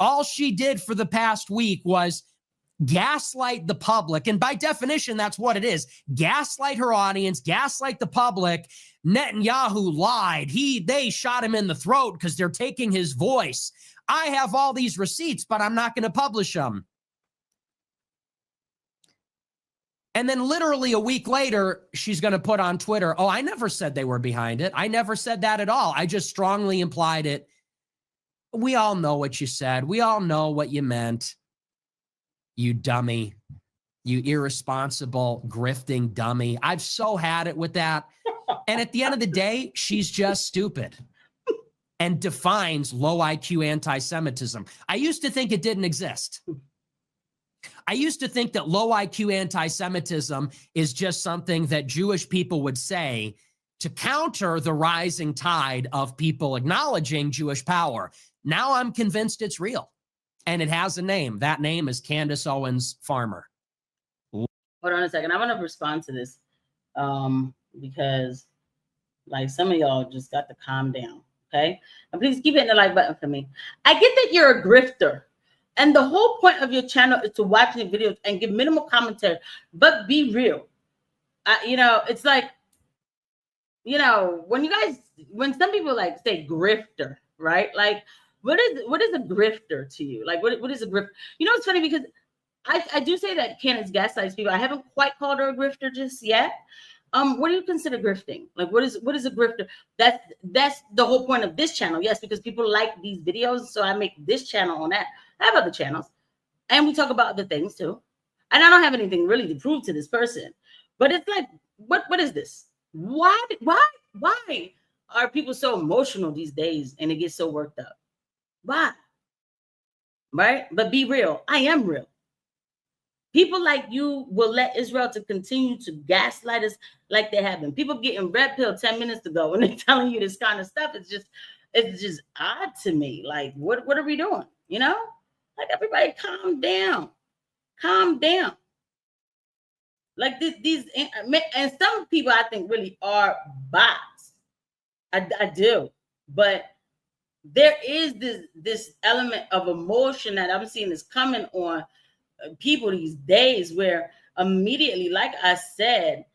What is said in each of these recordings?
all she did for the past week was gaslight the public. And by definition, that's what it is. Gaslight her audience, gaslight the public. Netanyahu lied. They shot him in the throat because they're taking his voice. I have all these receipts, but I'm not going to publish them. And then literally a week later, she's going to put on Twitter, oh, I never said they were behind it. I never said that at all. I just strongly implied it. We all know what you said. We all know what you meant. You dummy. You irresponsible, grifting dummy. I've so had it with that. And at the end of the day, she's just stupid and defines low IQ anti-Semitism. I used to think it didn't exist. I used to think that low IQ anti-Semitism is just something that Jewish people would say to counter the rising tide of people acknowledging Jewish power. Now I'm convinced it's real, and it has a name. That name is Candace Owens Farmer. Hold on a second. I want to respond to this because, like, some of y'all just got to calm down, okay? And please keep hitting the like button for me. I get that you're a grifter. And the whole point of your channel is to watch the videos and give minimal commentary, but be real. It's like, when some people like say grifter, right? Like, what is a grifter to you? Like, what is a grifter? It's funny because I do say that Candace gaslights people. I haven't quite called her a grifter just yet. What do you consider grifting? Like, what is a grifter? That's the whole point of this channel. Yes, because people like these videos, so I make this channel on that. I have other channels, and we talk about other things too. And I don't have anything really to prove to this person, but it's like, what is this? Why are people so emotional these days and it gets so worked up? Why? Right? But be real. I am real. People like you will let Israel to continue to gaslight us like they have been. People getting red pill 10 minutes ago when they're telling you this kind of stuff. It's just odd to me. Like, what are we doing? Like, everybody calm down. Calm down. Like these, and some people I think really are bots. I do. But there is this element of emotion that I'm seeing is coming on people these days where immediately, like I said,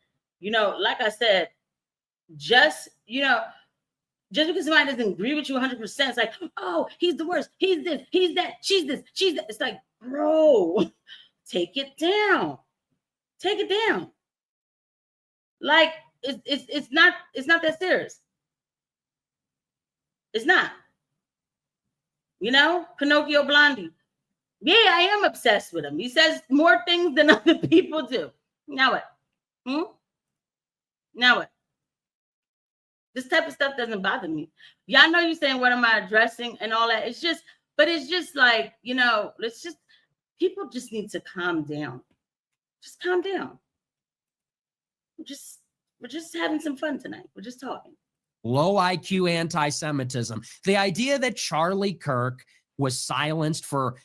just because somebody doesn't agree with you 100%, it's like, oh, he's the worst. He's this, he's that, she's this, she's that. It's like, bro, take it down. Take it down. Like, it's not that serious. It's not. Pinocchio Blondie. Yeah, I am obsessed with him. He says more things than other people do. Now what? Now what? This type of stuff doesn't bother me. Y'all know you're saying, what am I addressing and all that. It's just like, people just need to calm down. Just calm down. We're just having some fun tonight. We're just talking. Low IQ anti-Semitism. The idea that Charlie Kirk was silenced for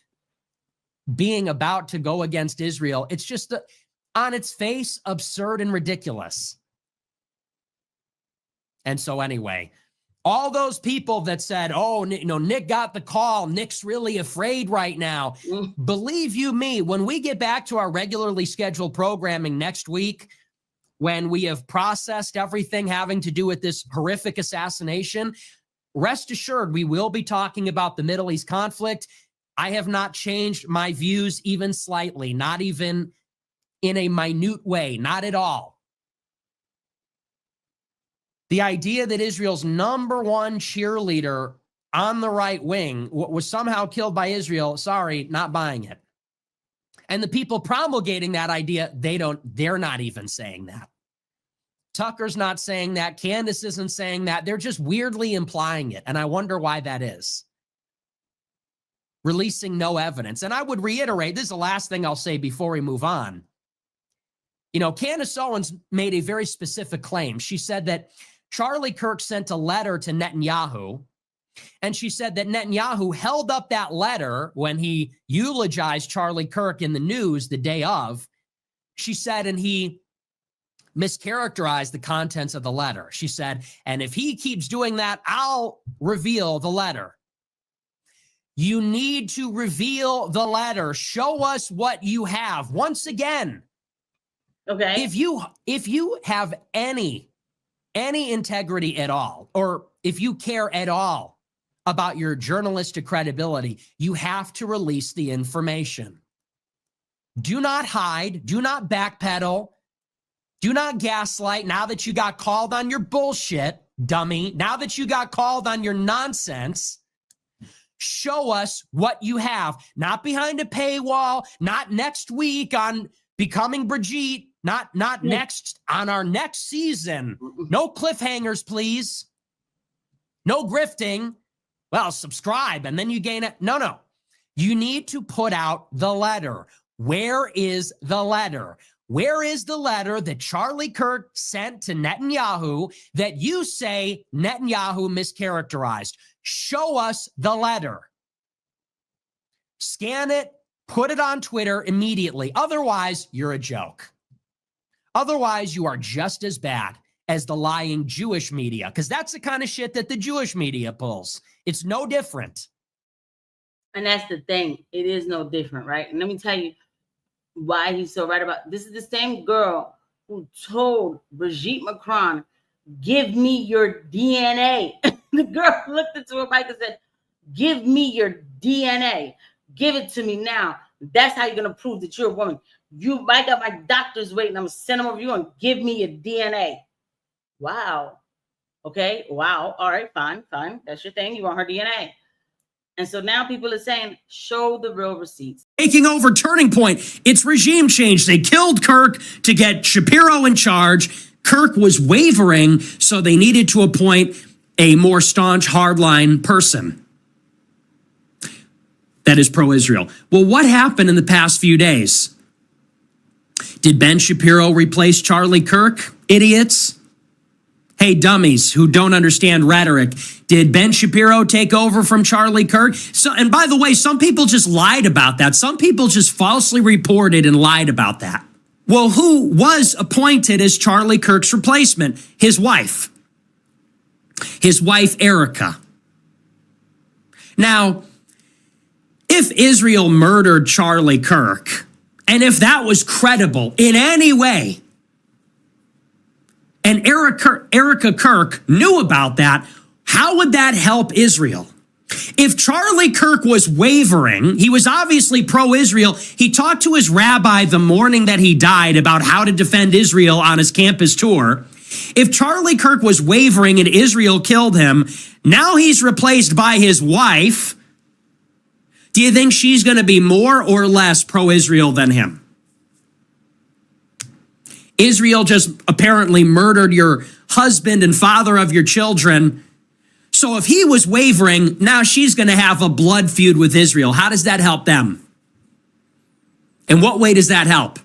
being about to go against Israel, it's just on its face absurd and ridiculous. And so anyway, all those people that said, oh, Nick got the call, Nick's really afraid right now. Believe you me, when we get back to our regularly scheduled programming next week, when we have processed everything having to do with this horrific assassination, rest assured we will be talking about the Middle East conflict. I have not changed my views even slightly, not even in a minute way, not at all. The idea that Israel's number one cheerleader on the right wing was somehow killed by Israel, sorry, not buying it. And the people promulgating that idea, they're not even saying that. Tucker's not saying that. Candace isn't saying that. They're just weirdly implying it. And I wonder why that is. Releasing no evidence. And I would reiterate, this is the last thing I'll say before we move on. Candace Owens made a very specific claim. She said that Charlie Kirk sent a letter to Netanyahu, and she said that Netanyahu held up that letter when he eulogized Charlie Kirk in the news the day of. She said, and he mischaracterized the contents of the letter. She said, and if he keeps doing that, I'll reveal the letter. You need to reveal the letter. Show us what you have. Once again, Okay. if you have any integrity at all, or if you care at all about your journalistic credibility, you have to release the information. Do not hide. Do not backpedal. Do not gaslight. Now that you got called on your bullshit, dummy, now that you got called on your nonsense, show us what you have. Not behind a paywall, not next week on Becoming Brigitte, not next on our next season. No cliffhangers, please. No grifting. Well, subscribe and then you gain it. No. You need to put out the letter. Where is the letter? Where is the letter that Charlie Kirk sent to Netanyahu that you say Netanyahu mischaracterized? Show us the letter. Scan it, put it on Twitter immediately. Otherwise, you're a joke. Otherwise, you are just as bad as the lying Jewish media, because that's the kind of shit that the Jewish media pulls. It's no different. And that's the thing. It is no different, right? And let me tell you why he's so right about this. Is the same girl who told Brigitte Macron, give me your DNA. The girl looked into her mic and said, give me your DNA. Give it to me now. That's how you're going to prove that you're a woman. I got my doctors waiting. I'm going to send them over you and give me your DNA. Wow. Okay. Wow. All right. Fine. That's your thing. You want her DNA. And so now people are saying, show the real receipts. Taking over Turning Point. It's regime change. They killed Kirk to get Shapiro in charge. Kirk was wavering, so they needed to appoint a more staunch, hardline person that is pro-Israel. Well, what happened in the past few days? Did Ben Shapiro replace Charlie Kirk? Idiots. Hey, dummies who don't understand rhetoric. Did Ben Shapiro take over from Charlie Kirk? And by the way, some people just lied about that. Some people just falsely reported and lied about that. Well, who was appointed as Charlie Kirk's replacement? His wife. His wife, Erica. Now, if Israel murdered Charlie Kirk, and if that was credible in any way, and Erica Kirk knew about that, how would that help Israel? If Charlie Kirk was wavering, he was obviously pro-Israel. He talked to his rabbi the morning that he died about how to defend Israel on his campus tour. If Charlie Kirk was wavering and Israel killed him, now he's replaced by his wife. Do you think she's going to be more or less pro-Israel than him? Israel just apparently murdered your husband and father of your children. So if he was wavering, now she's going to have a blood feud with Israel. How does that help them? In what way does that help?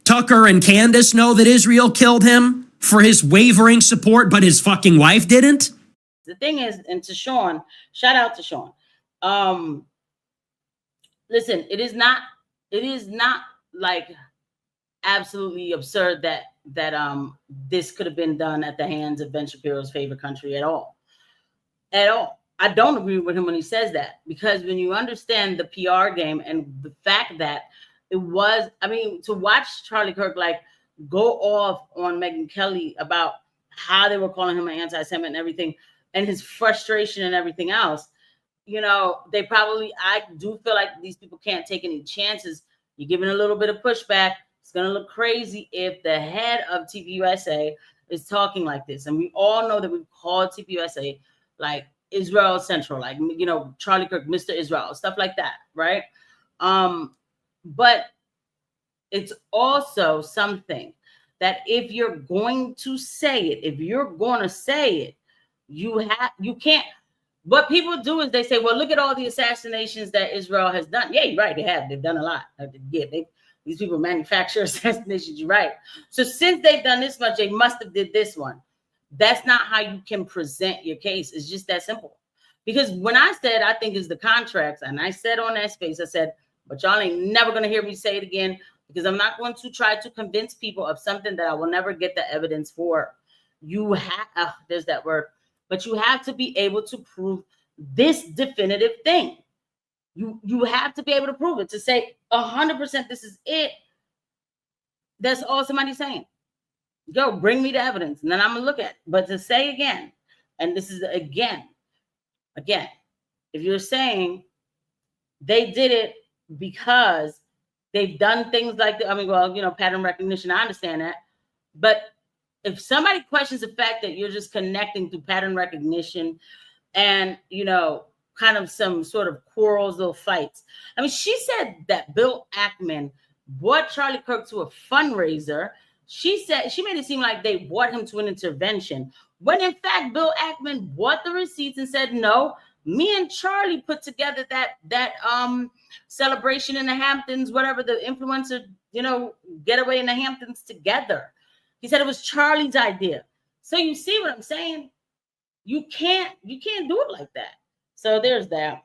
Tucker and Candace know that Israel killed him for his wavering support, but his fucking wife didn't? The thing is, and to Sean, shout out to Sean. Listen, it is not like absolutely absurd that this could have been done at the hands of Ben Shapiro's favorite country at all. I don't agree with him when he says that, because when you understand the PR game and the fact that it was, to watch Charlie Kirk like go off on Megyn Kelly about how they were calling him an anti-Semite and everything, and his frustration and everything else, I do feel like these people can't take any chances. You're giving a little bit of pushback. It's going to look crazy if the head of TPUSA is talking like this. And we all know that we've called TPUSA like Israel Central, like, Charlie Kirk, Mr. Israel, stuff like that, right? But it's also something that if you're going to say it, you can't. What people do is they say, well, look at all the assassinations that Israel has done. Yeah, you're right. They've done a lot. These people manufacture assassinations. You're right. So since they've done this much, they must have did this one. That's not how you can present your case. It's just that simple. Because when I said, I think it's the contracts, and I said on that space, I said, but y'all ain't never going to hear me say it again, because I'm not going to try to convince people of something that I will never get the evidence for. There's that word. But you have to be able to prove this definitive thing. You have to be able to prove it. To say 100% this is it, that's all somebody's saying. Go, bring me the evidence, and then I'm gonna look at it. But to say again, and this is again, if you're saying they did it because they've done things like I mean, well, pattern recognition, I understand that. But if somebody questions the fact that you're just connecting through pattern recognition and, kind of some sort of quarrels, little fights. I mean, she said that Bill Ackman brought Charlie Kirk to a fundraiser. She said she made it seem like they brought him to an intervention, when in fact Bill Ackman bought the receipts and said, no, me and Charlie put together that celebration in the Hamptons, whatever, the influencer, getaway in the Hamptons together. He said it was Charlie's idea. So you see what I'm saying? You can't do it like that. So there's that.